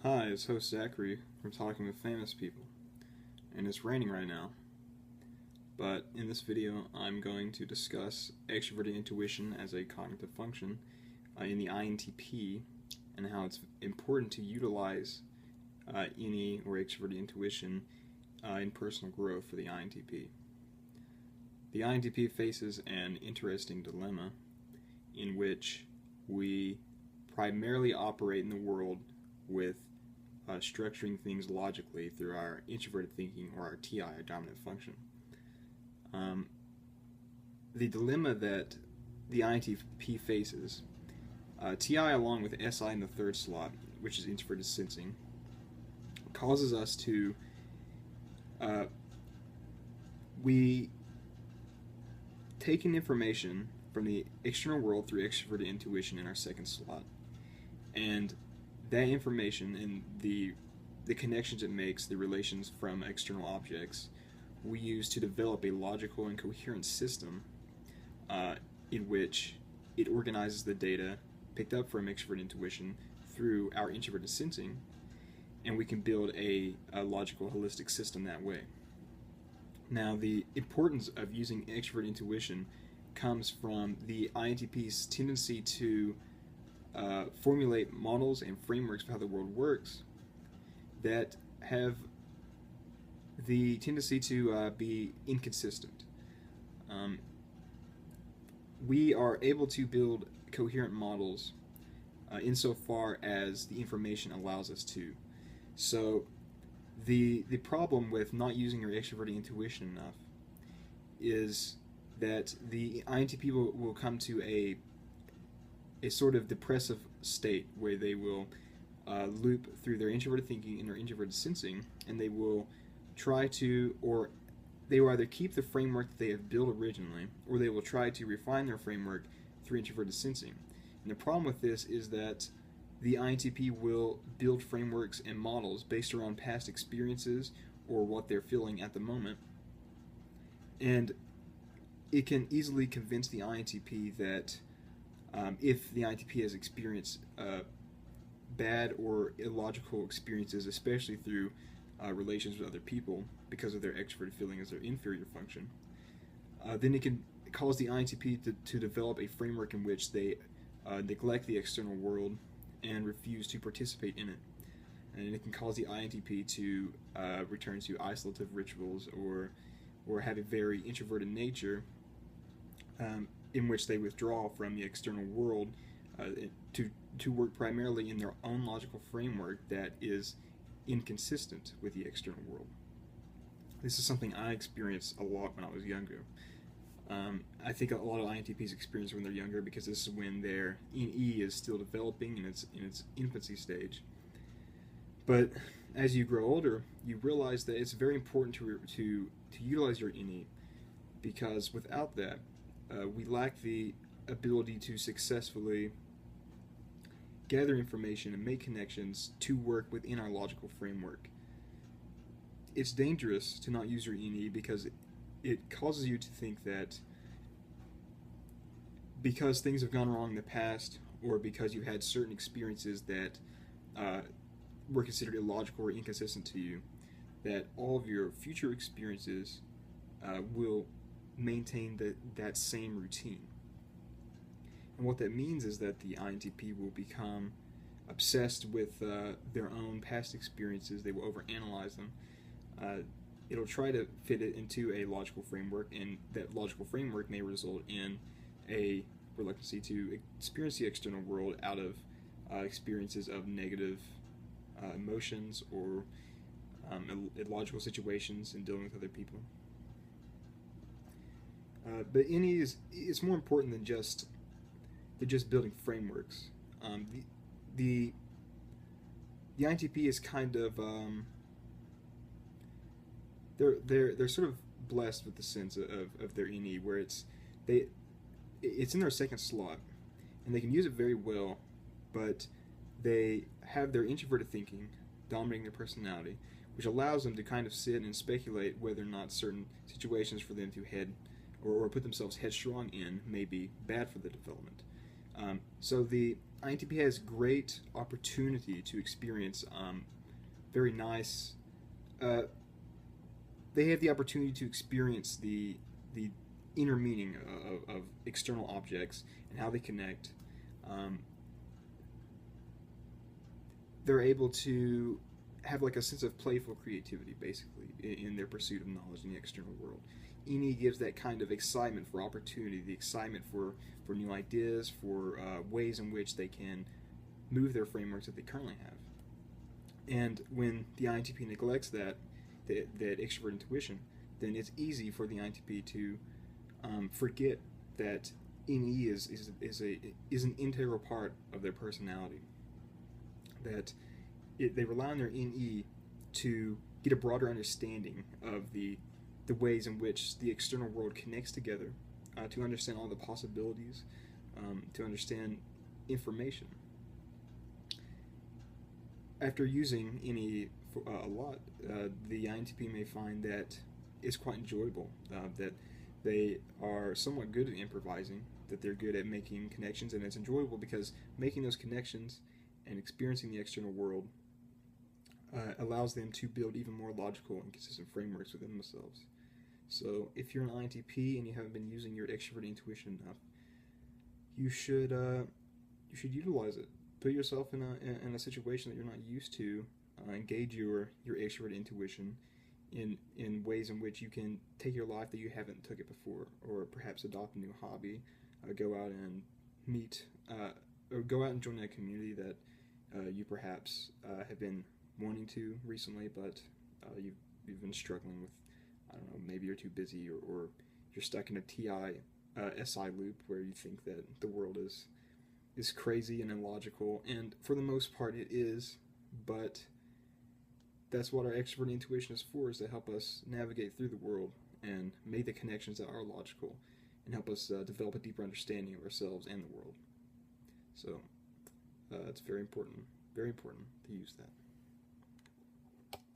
Hi, it's host Zachary from Talking with Famous People, and it's raining right now. But in this video, I'm going to discuss extroverted intuition as a cognitive function in the INTP and how it's important to utilize INI or extroverted intuition in personal growth for the INTP. The INTP faces an interesting dilemma in which we primarily operate in the world with structuring things logically through our introverted thinking or our TI, our dominant function. The dilemma that the INTP faces, TI along with SI in the third slot, which is introverted sensing, causes us to we take in information from the external world through extroverted intuition in our second slot, and that information and the connections it makes, the relations from external objects, we use to develop a logical and coherent system in which it organizes the data picked up from extroverted intuition through our introverted sensing, and we can build a logical, holistic system that way. Now, the importance of using extroverted intuition comes from the INTP's tendency to formulate models and frameworks for how the world works that have the tendency to be inconsistent. We are able to build coherent models insofar as the information allows us to. So the problem with not using your extroverted intuition enough is that the INTP will come to a sort of depressive state where they will loop through their introverted thinking and their introverted sensing, and they will try to, or they will either keep the framework that they have built originally, or they will try to refine their framework through introverted sensing. And the problem with this is that the INTP will build frameworks and models based around past experiences or what they're feeling at the moment, and it can easily convince the INTP that if the INTP has experienced bad or illogical experiences, especially through relations with other people, because of their extroverted feeling as their inferior function, then it can cause the INTP to develop a framework in which they neglect the external world and refuse to participate in it. And it can cause the INTP to return to isolative rituals or have a very introverted nature in which they withdraw from the external world to work primarily in their own logical framework that is inconsistent with the external world. This is something I experienced a lot when I was younger. I think a lot of INTPs experience when they're younger because this is when their INE is still developing in its infancy stage. But as you grow older, you realize that it's very important to utilize your INE, because without that, we lack the ability to successfully gather information and make connections to work within our logical framework. It's dangerous to not use your INE because it causes you to think that because things have gone wrong in the past, or because you had certain experiences that were considered illogical or inconsistent to you, that all of your future experiences will maintain that same routine. And what that means is that the INTP will become obsessed with their own past experiences. They will overanalyze them. It'll try to fit it into a logical framework, and that logical framework may result in a reluctancy to experience the external world out of experiences of negative emotions or illogical situations in dealing with other people. But INE is more important than just building frameworks. The INTP is kind of they're sort of blessed with the sense of their INE, where it's in their second slot, and they can use it very well, but they have their introverted thinking dominating their personality, which allows them to kind of sit and speculate whether or not certain situations for them to head or put themselves headstrong in may be bad for the development. So the INTP has great opportunity to experience very nice. They have the opportunity to experience the inner meaning of external objects and how they connect. Um, they're able to have like a sense of playful creativity, basically, in their pursuit of knowledge in the external world. INE gives that kind of excitement for opportunity, the excitement for new ideas, for ways in which they can move their frameworks that they currently have. And when the INTP neglects that extrovert intuition, then it's easy for the INTP to forget that INE is an integral part of their personality. That they rely on their INE to get a broader understanding of the ways in which the external world connects together, to understand all the possibilities, to understand information. After using INE a lot, the INTP may find that it's quite enjoyable, that they are somewhat good at improvising, that they're good at making connections, and it's enjoyable because making those connections and experiencing the external world allows them to build even more logical and consistent frameworks within themselves. So if you're an INTP and you haven't been using your extrovert intuition enough, you should utilize it. Put yourself in a situation that you're not used to. Engage your extrovert intuition in ways in which you can take your life that you haven't took it before, or perhaps adopt a new hobby, go out and meet, or go out and join a community that you perhaps have been wanting to recently, but you've been struggling with. I don't know, maybe you're too busy, or you're stuck in a SI loop where you think that the world is crazy and illogical, and for the most part it is, but that's what our extrovert intuition is for, is to help us navigate through the world and make the connections that are logical and help us develop a deeper understanding of ourselves and the world. So it's very important to use that.